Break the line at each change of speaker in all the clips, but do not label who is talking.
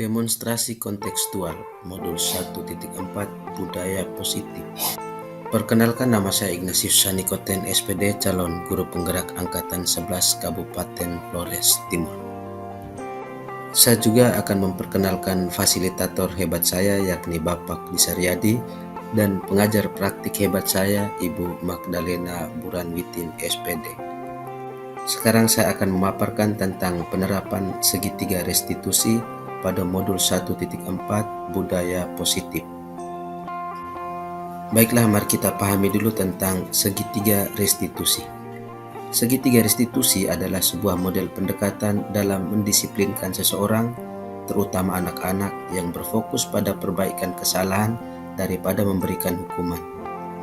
Demonstrasi kontekstual Modul 1.4 Budaya Positif. Perkenalkan, nama saya Ignatius Sanikoten SPD, calon guru penggerak Angkatan 11 Kabupaten Flores Timur. Saya juga akan memperkenalkan fasilitator hebat saya, yakni Bapak Disaryadi, dan pengajar praktik hebat saya, Ibu Magdalena Buranwitin SPD. Sekarang saya akan memaparkan tentang penerapan segitiga restitusi pada modul 1.4 Budaya Positif. Baiklah, mari kita pahami dulu tentang segitiga restitusi. Segitiga restitusi adalah sebuah model pendekatan dalam mendisiplinkan seseorang, terutama anak-anak, yang berfokus pada perbaikan kesalahan daripada memberikan hukuman.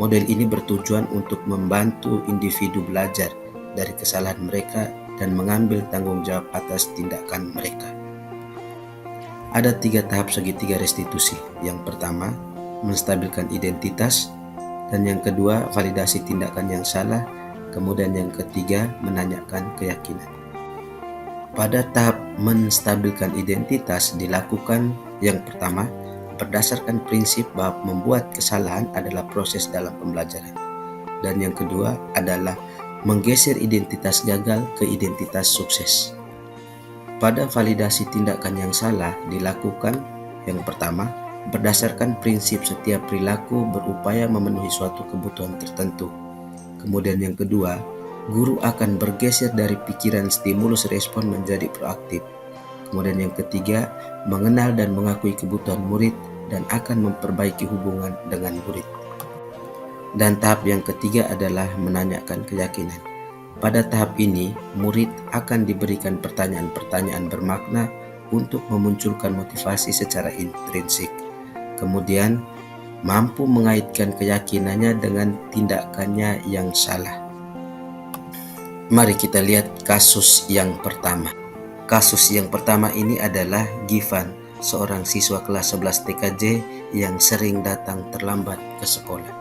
Model ini bertujuan untuk membantu individu belajar dari kesalahan mereka dan mengambil tanggung jawab atas tindakan mereka. Ada 3 tahap segitiga restitusi. Yang pertama, menstabilkan identitas, dan yang kedua, validasi tindakan yang salah, kemudian yang ketiga, menanyakan keyakinan. Pada tahap menstabilkan identitas dilakukan yang pertama, berdasarkan prinsip bahwa membuat kesalahan adalah proses dalam pembelajaran. Dan yang kedua adalah menggeser identitas gagal ke identitas sukses. Pada validasi tindakan yang salah dilakukan yang pertama, berdasarkan prinsip setiap perilaku berupaya memenuhi suatu kebutuhan tertentu. Kemudian yang kedua, guru akan bergeser dari pikiran stimulus respon menjadi proaktif. Kemudian yang ketiga, mengenal dan mengakui kebutuhan murid dan akan memperbaiki hubungan dengan murid. Dan tahap yang ketiga adalah menanyakan keyakinan. Pada tahap ini, murid akan diberikan pertanyaan-pertanyaan bermakna untuk memunculkan motivasi secara intrinsik. Kemudian, mampu mengaitkan keyakinannya dengan tindakannya yang salah. Mari kita lihat kasus yang pertama. Kasus yang pertama ini adalah Givan, seorang siswa kelas 11 TKJ yang sering datang terlambat ke sekolah.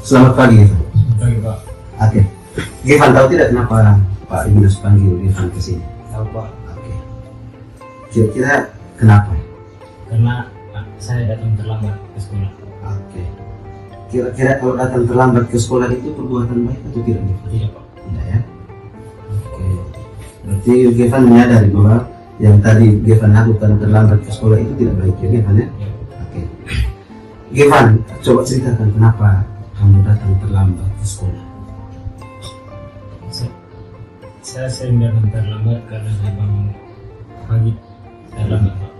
Selamat pagi, Givan.
Pagi, Pak.
Oke. Givan, tahu tidak kenapa Pak Ignatius panggil Givan ke sini?
Tahu, Pak.
Oke. Kira-kira kenapa?
Karena saya datang terlambat ke sekolah.
Oke. Kira-kira kalau datang terlambat ke sekolah itu perbuatan baik atau tidak, Givan?
Tidak, Pak.
Tidak ya? Oke. Berarti Givan menyadari bahwa yang tadi Givan lakukan terlambat ke sekolah itu tidak baik ya, Givan ya?
Ya.
Oke. Givan, coba ceritakan kenapa kamu datang terlambat ke sekolah.
Saya sering datang terlambat karena saya bangun pagi terlambat, Pak.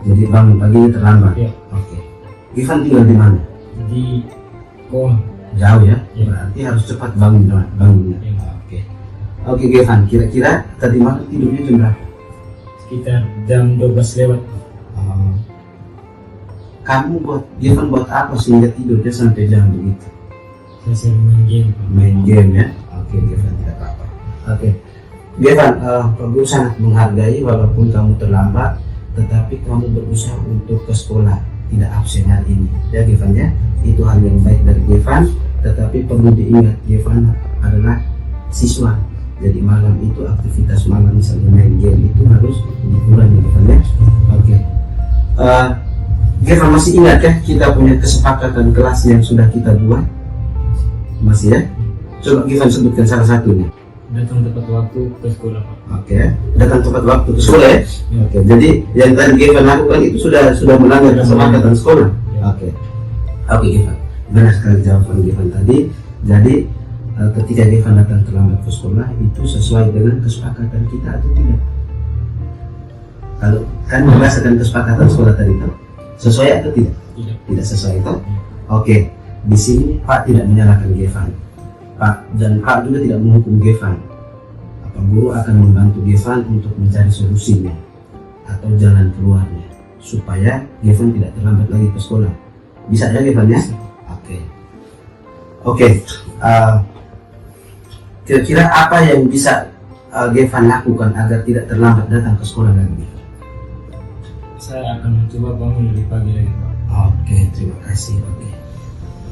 Jadi bangun pagi terlambat.
Ya.
Oke. Givan tinggal di mana?
Di Pohon.
Jauh ya?
Ya.
Berarti harus cepat bangunnya.
Ya.
Oke Givan, kira-kira tadi malam tidurnya jam berapa?
Sekitar jam 12 lewat.
Kamu Givan buat apa sehingga tidurnya sampai jam begitu?
Saya sering main game, Pak.
Main game ya? Oke Givan, tidak apa-apa. Oke Givan, Pak Guru sangat menghargai walaupun kamu terlambat, tetapi kamu berusaha untuk ke sekolah, tidak absen hari ini ya Givan ya. Itu hal yang baik dari Givan, tetapi perlu diingat Givan adalah siswa. Jadi malam itu aktivitas malam misalnya main game itu harus dikurangi Givan ya. Oke. Givan masih ingat ya kita punya kesepakatan kelas yang sudah kita buat? Masih ya? Coba Givan sebutkan salah satunya.
datang tepat waktu ke sekolah Pak.
Oke, datang tepat waktu ke sekolah ya.
Ya.
Oke, jadi yang tadi Gevan lakukan itu sudah melanggar kesepakatan sekolah.
Ya.
Oke, oke Gevan, benar sekali jawaban Gevan tadi. Jadi ketika Gevan datang terlambat ke sekolah itu sesuai dengan kesepakatan kita atau tidak? Kalau kan berdasarkan kesepakatan sekolah tadi itu sesuai atau tidak?
Tidak.
Tidak sesuai itu. Oke, di sini Pak tidak menyalahkan Gevan, Pak, dan Pak juga tidak menghukum Gevan. Pak guru akan membantu Gevan untuk mencari solusinya atau jalan keluarnya supaya Gevan tidak terlambat lagi ke sekolah. Bisa ya Gevan ya? Oke. Kira-kira apa yang bisa Gevan lakukan agar tidak terlambat datang ke sekolah lagi?
Saya akan mencoba bangun lebih pagi lagi Pak.
Oke, terima kasih. Oke,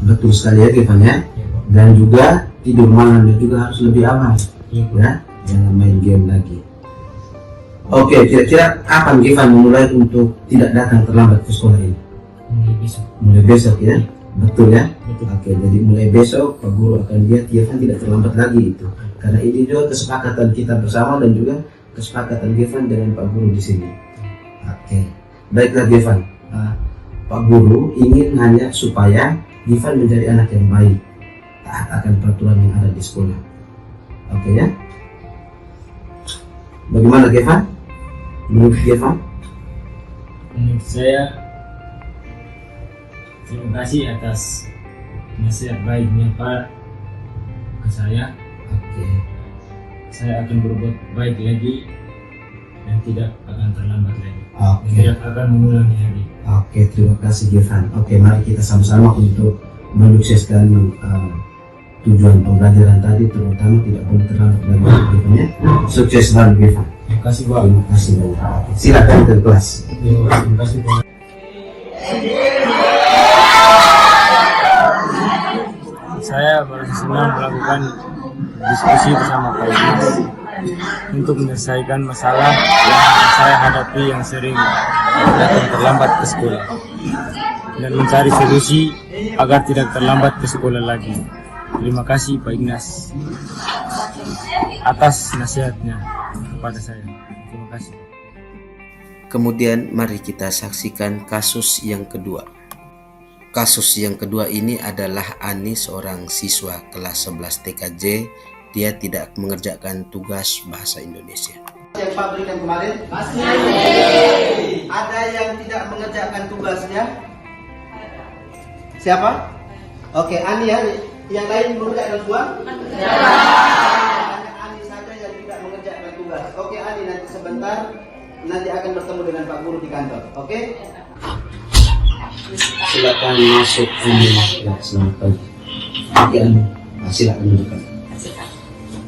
betul sekali ya Gevan ya.
Ya Pak.
Dan juga tidur malamnya juga harus lebih awal
Ya Pak.
ya, jangan main game lagi. Oke, kira-kira kapan Gevan memulai untuk tidak datang terlambat ke sekolah ini?
Mulai besok.
Mulai besok ya, betul ya.
Betul.
Oke, jadi mulai besok Pak Guru akan lihat Gevan tidak terlambat lagi itu. Karena ini juga kesepakatan kita bersama dan juga kesepakatan Gevan dengan Pak Guru di sini. Oke, baiklah Gevan. Pak Guru ingin hanya supaya Gevan menjadi anak yang baik, taat akan peraturan yang ada di sekolah. Oke ya. Bagaimana Gevan? Menurut Gevan?
Menurut saya, terima kasih atas nasihat baiknya Pak ke saya.
Oke.
Saya akan berbuat baik lagi dan tidak akan terlambat lagi.
Oke.
Tidak akan mengulangi lagi.
Oke, terima kasih Gevan. Oke, mari kita sama-sama untuk menyukseskan tujuan pembelajaran tadi, terutama tidak boleh terlambat lagi Gevan ya. Sukses selalu Gevan.
Terima kasih Pak.
Terima kasih banyak. Oke, silakan ke kelas.
Terima kasih Pak. Saya merasa senang melakukan diskusi bersama Pak Idris untuk menyelesaikan masalah yang saya hadapi yang sering datang terlambat ke sekolah dan mencari solusi agar tidak terlambat ke sekolah lagi. Terima kasih Pak Ignas atas nasihatnya kepada saya. Terima kasih.
Kemudian mari kita saksikan kasus yang kedua. Kasus yang kedua ini adalah Ani, seorang siswa kelas 11 TKJ. Dia tidak mengerjakan tugas bahasa Indonesia.
Yang Pak berikan kemarin? Masih. Ada yang tidak mengerjakan tugasnya? Siapa? Oke, Ani ya. Yang lain mengerjakan tugas? Ya. Hanya Ani saja yang tidak mengerjakan tugas. Oke, Ani, nanti sebentar nanti akan bertemu dengan Pak Guru di kantor. Oke? Silakan masuk Ani. Ya, selamat pagi. Oke, Ani. Silakan duduk.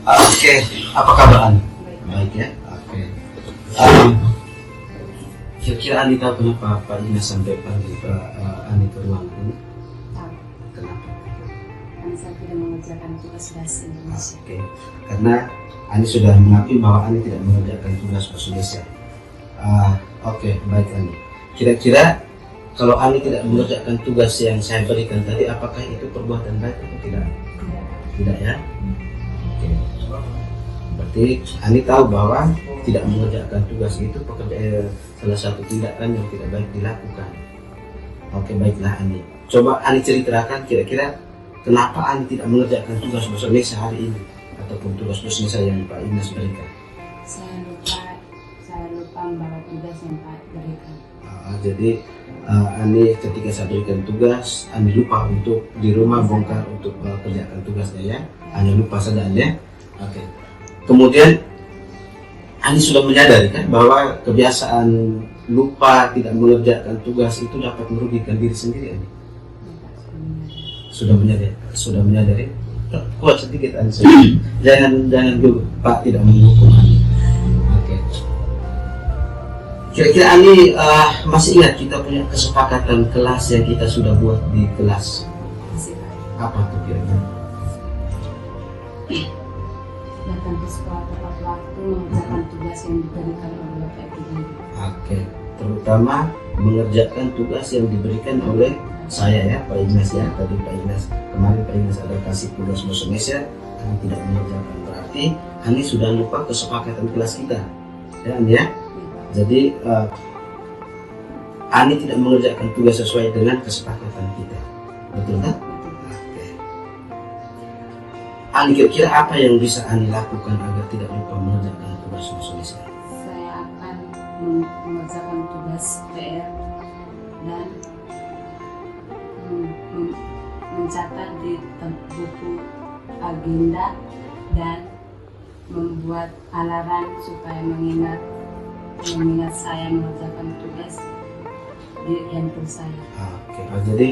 Oke, apa kabar Ani? Baik ya. Oke. Kira-kira Ani tahu kenapa Pak Ina sampai panggil Ani ke ruangan ini?
Tahu,
Kenapa?
karena saya tidak mengerjakan tugas bahasa Indonesia.
Oke, karena Ani sudah mengakui bahwa Ani tidak mengerjakan tugas bahasa Indonesia. Oke, baik Ani. Kira-kira kalau Ani tidak mengerjakan tugas yang saya berikan tadi, apakah itu perbuatan baik atau tidak? Tidak ya? Oke. Berarti Ani tahu bahwa tidak mengerjakan tugas itu salah satu tindakan yang tidak baik dilakukan. Oke, baiklah Ani. Coba Ani ceritakan kira-kira kenapa Ani tidak mengerjakan tugas bahasa Indonesia hari ini ataupun tugas bahasa Indonesia yang Pak Ignas berikan.
Saya lupa membawa tugas yang Pak berikan.
Jadi Ani ketika saya berikan tugas, Ani lupa untuk di rumah bongkar untuk kerjakan tugasnya ya. Hanya lupa saja Ani ya. Oke. Kemudian Ani sudah menyadari kan bahwa kebiasaan lupa tidak mengerjakan tugas itu dapat merugikan diri sendiri Ani. Sudah menyadari. Kuat sedikit Ani. Jangan dulu Pak tidak menghukum Ani. Oke. Kira-kira Ani masih ingat kita punya kesepakatan kelas yang kita sudah buat di kelas?
Masih Pak.
Apa tuh kira-kira?
Datang ke sekolah tepat waktu, mengerjakan tugas yang diberikan oleh Bapak Ibu.
Oke, terutama mengerjakan tugas yang diberikan oleh saya ya, Pak Ignas ya. Tadi Pak Ignas, kemarin Pak Ignas ada kasih tugas bahasa Indonesia, Ani tidak mengerjakan. Berarti Ani sudah lupa kesepakatan kelas kita, ya Ani ya. Jadi Ani tidak mengerjakan tugas sesuai dengan kesepakatan kita, betul tak? Oke. Ani, kira-kira apa yang bisa Ani lakukan agar tidak lupa mengerjakan tugas bahasa Indonesia?
Saya akan mengerjakan tugas PR dan mencatat di buku agenda dan membuat alarm supaya mengingat saya mengerjakan tugas di handphone saya.
Oke, jadi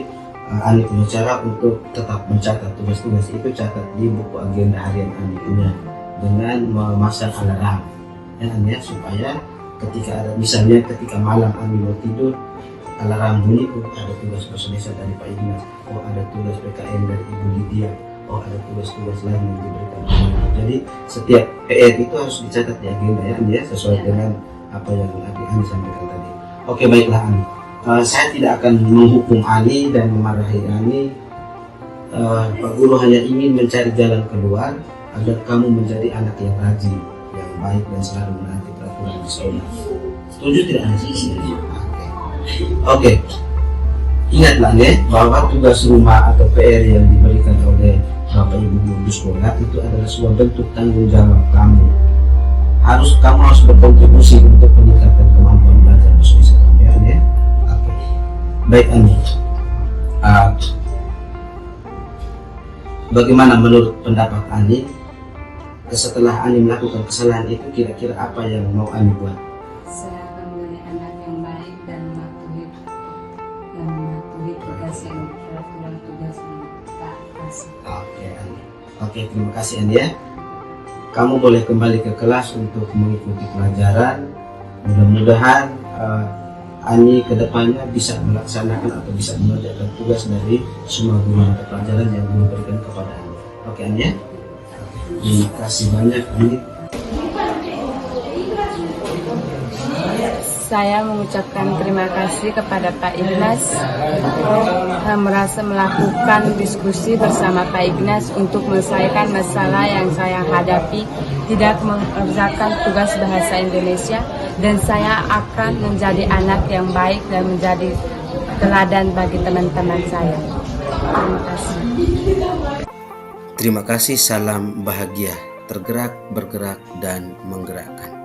Ani punya cara untuk tetap mencatat tugas-tugas itu, catat di buku agenda harian Ani punya dengan memasang alarm ya Ani ya, supaya ketika ada, misalnya ketika malam Ani mau tidur, alarm bunyi, oh ada tugas bahasa Indonesia dari Pak Ignas, oh ada tugas PKN dari Ibu Lydia, oh ada tugas-tugas lain yang diberikan. Jadi setiap PR itu harus dicatat di agenda ya Ani ya, sesuai dengan apa yang Ani sampaikan tadi. Oke, baiklah Ani, saya tidak akan menghukum Ani dan memarahi Ani. Pak Guru hanya ingin mencari jalan keluar agar kamu menjadi anak yang rajin, yang baik dan selalu menaati peraturan di sekolah. Setuju tidak Ani? Oke. Ingatlah ya, bahwa tugas rumah atau PR yang diberikan oleh Bapak Ibu guru di sekolah itu adalah sebuah bentuk tanggung jawab kamu. Kamu harus berkontribusi untuk peningkatan kemampuan belajar bahasa Indonesia kamu ya Ani ya. Oke. Baik Ani. Bagaimana menurut pendapat Ani, setelah Ani melakukan kesalahan itu, kira-kira apa yang mau Ani buat?
Saya akan menjadi anak yang baik dan mematuhi tugas yang peraturan tugas yang tak kasih.
Oke Ani. Oke, terima kasih Ani ya. Kamu boleh kembali ke kelas untuk mengikuti pelajaran. Mudah-mudahan Ani kedepannya bisa melaksanakan atau bisa mengerjakan tugas dari semua guru mata pelajaran yang guru berikan kepada Ani. Oke Ani ya. Terima kasih banyak Ani.
Saya mengucapkan terima kasih kepada Pak Ignas, merasa melakukan diskusi bersama Pak Ignas untuk menyelesaikan masalah yang saya hadapi, tidak mengerjakan tugas bahasa Indonesia, dan saya akan menjadi anak yang baik dan menjadi teladan bagi teman-teman saya. Terima kasih.
Terima kasih, salam bahagia, tergerak, bergerak, dan menggerakkan.